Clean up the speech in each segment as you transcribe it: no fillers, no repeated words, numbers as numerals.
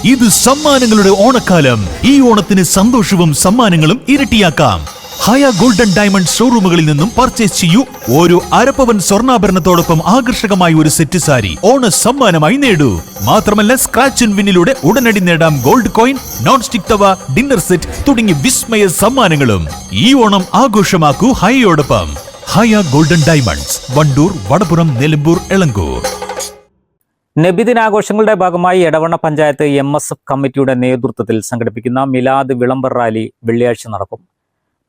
ഇത് സമ്മാനങ്ങളുടെ ഓണക്കാലം. ഈ ഓണത്തിന് സന്തോഷവും സമ്മാനങ്ങളും ഇരട്ടിയാക്കാം. ഹയ ഗോൾഡൻ ഡയമണ്ട് ഷോറൂമുകളിൽ നിന്നും പർച്ചേസ് ചെയ്യൂ. ഓരോ അരപ്പവൻ സ്വർണ്ണാഭരണത്തോടൊപ്പം ആകർഷകമായ ഒരു സെറ്റ് സാരി ഓണ സമ്മാനമായി നേടൂ. മാത്രമല്ല, സ്ക്രാച്ച് ആൻഡ് വിന്നിലൂടെ ഉടനടി നേടാം ഗോൾഡ് കോയിൻ, നോൺ സ്റ്റിക് തവ, ഡിന്നർ സെറ്റ് തുടങ്ങിയ വിസ്മയ സമ്മാനങ്ങളും. ഈ ഓണം ആഘോഷമാക്കൂ ഹയയോടൊപ്പം. ഹയ ഗോൾഡൻ ഡയമണ്ട്സ്, വണ്ടൂർ, വടപുറം, നിലമ്പൂർ, എളങ്കൂർ. നബിദിനാഘോഷങ്ങളുടെ ഭാഗമായി എടവണ്ണ പഞ്ചായത്ത് MSF കമ്മിറ്റിയുടെ നേതൃത്വത്തിൽ സംഘടിപ്പിക്കുന്ന മിലാദ് വിളംബർ റാലി വെള്ളിയാഴ്ച നടക്കും.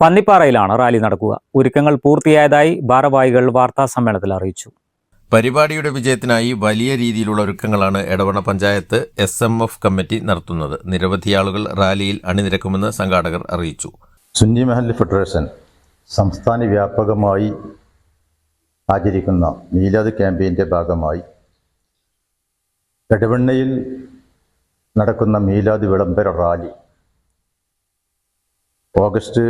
പന്നിപ്പാറയിലാണ് റാലി നടക്കുക. ഒരുക്കങ്ങൾ പൂർത്തിയായതായി ഭാരവാഹികൾ വാർത്താ സമ്മേളനത്തിൽ അറിയിച്ചു. പരിപാടിയുടെ വിജയത്തിനായി വലിയ രീതിയിലുള്ള ഒരുക്കങ്ങളാണ് എടവണ്ണ പഞ്ചായത്ത് SMF കമ്മിറ്റി നടത്തുന്നത്. നിരവധി ആളുകൾ റാലിയിൽ അണിനിരക്കുമെന്ന് സംഘാടകർ അറിയിച്ചു. സുന്നി മഹല്ല് ഫെഡറേഷൻ സംസ്ഥാന വ്യാപകമായി ആചരിക്കുന്ന മീലാദ് ക്യാമ്പയിൻ്റെ ഭാഗമായി എടവണ്ണയിൽ നടക്കുന്ന മീലാദ് വിളംബര റാലി ഓഗസ്റ്റ്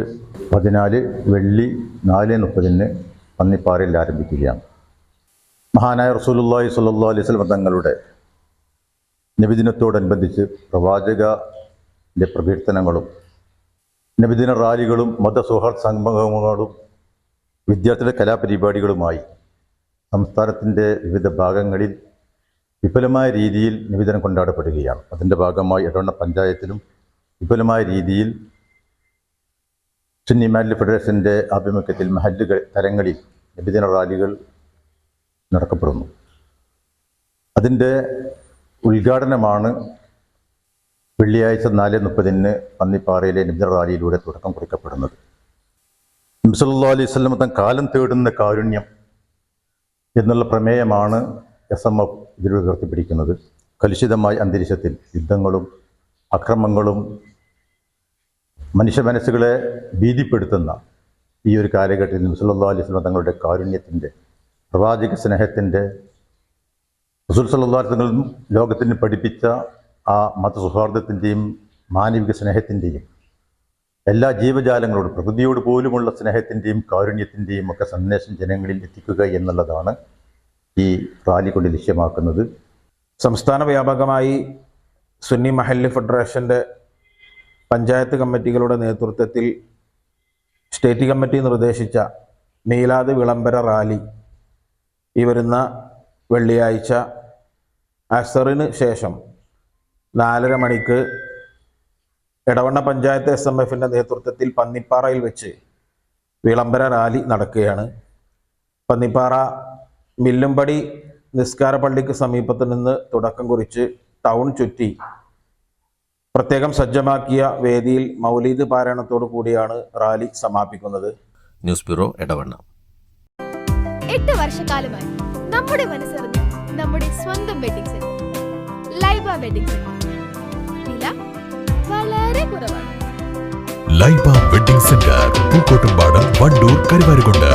14 വെള്ളി 4:30 പന്നിപ്പാറയിൽ ആരംഭിക്കുകയാണ്. മഹാനായ റസൂലുള്ളാഹി സ്വല്ലല്ലാഹു അലൈഹി വസല്ലം തങ്ങളുടെ നബിദിനത്തോടനുബന്ധിച്ച് പ്രവാചകന്റെ പ്രകീർത്തനങ്ങളും നബിദിന റാലികളും മതസൗഹാർദ്ദ സംഗമങ്ങളും വിദ്യാർത്ഥികളുടെ കലാപരിപാടികളുമായി സംസ്ഥാനത്തിൻ്റെ വിവിധ ഭാഗങ്ങളിൽ വിപുലമായ രീതിയിൽ നബിദിനം കൊണ്ടാടപ്പെടുകയാണ്. അതിൻ്റെ ഭാഗമായി എടവണ്ണ പഞ്ചായത്തിലും വിപുലമായ രീതിയിൽ സുന്നി മഹല്ല് ഫെഡറേഷൻ്റെ ആഭിമുഖ്യത്തിൽ മഹല്ല് തലങ്ങളിൽ നബിദിന റാലികൾ നടക്കപ്പെടുന്നു. അതിൻ്റെ ഉദ്ഘാടനമാണ് വെള്ളിയാഴ്ച 4:30 പന്നിപ്പാറയിലെ നബിദിന റാലിയിലൂടെ തുടക്കം കുറിക്കപ്പെടുന്നത്. നബി സല്ലല്ലാഹു അലൈഹി വസല്ലം തങ്ങൾ കാലം തേടുന്ന കാരുണ്യം എന്നുള്ള പ്രമേയമാണ് SMF ഇതിലൂടെ ഉയർത്തിപ്പിടിക്കുന്നത്. കലുഷിതമായ അന്തരീക്ഷത്തിൽ യുദ്ധങ്ങളും അക്രമങ്ങളും മനുഷ്യ മനസ്സുകളെ ഭീതിപ്പെടുത്തുന്ന ഈ ഒരു കാലഘട്ടത്തിൽ നബി സല്ലല്ലാഹു അലൈഹി വസല്ലം തങ്ങളുടെ കാരുണ്യത്തിൻ്റെ, പ്രവാചക സ്നേഹത്തിൻ്റെ, റസൂൽ സല്ലല്ലാഹു അലൈഹി വസല്ലം ലോകത്തിന് പഠിപ്പിച്ച ആ മതസൗഹാർദ്ദത്തിൻ്റെയും മാനവിക സ്നേഹത്തിൻ്റെയും എല്ലാ ജീവജാലങ്ങളോടും പ്രകൃതിയോട് പോലുമുള്ള സ്നേഹത്തിൻ്റെയും കാരുണ്യത്തിൻ്റെയും ഒക്കെ സന്ദേശം ജനങ്ങളിൽ എത്തിക്കുക എന്നുള്ളതാണ് ഈ റാലി കൊണ്ട് ലക്ഷ്യമാക്കുന്നത്. സംസ്ഥാന വ്യാപകമായി സുന്നി മഹല്ല് ഫെഡറേഷൻ്റെ പഞ്ചായത്ത് കമ്മിറ്റികളുടെ നേതൃത്വത്തിൽ സ്റ്റേറ്റ് കമ്മിറ്റി നിർദ്ദേശിച്ച മീലാദ് വിളംബര റാലി ഈ വരുന്ന വെള്ളിയാഴ്ച അസറിന് ശേഷം 4:30 മണിക്ക് എടവണ്ണ പഞ്ചായത്ത് SMFൻ്റെ നേതൃത്വത്തിൽ പന്നിപ്പാറയിൽ വെച്ച് വിളംബര റാലി നടക്കുകയാണ്. പന്നിപ്പാറ മില്ലുംപടി നിസ്കാര പള്ളിക്ക് സമീപത്ത് നിന്ന് തുടക്കം കുറിച്ച് ടൗൺ ചുറ്റി പ്രത്യേകം സജ്ജമാക്കിയ വേദിയിൽ മൗലീദ് പാരായണത്തോടു കൂടിയാണ് റാലി സമാപിക്കുന്നത്. News bureau, Edavanna. 8 വർഷക്കാലമായി നമ്മുടെ മനസ്സറിഞ്ഞ നമ്മുടെ സ്വന്തം wedding centre Laiba wedding centre. വില വളരെ കുറവാണ്. Laiba wedding centre, Pookkottumpadam, Wandoor, Karuvarakundu.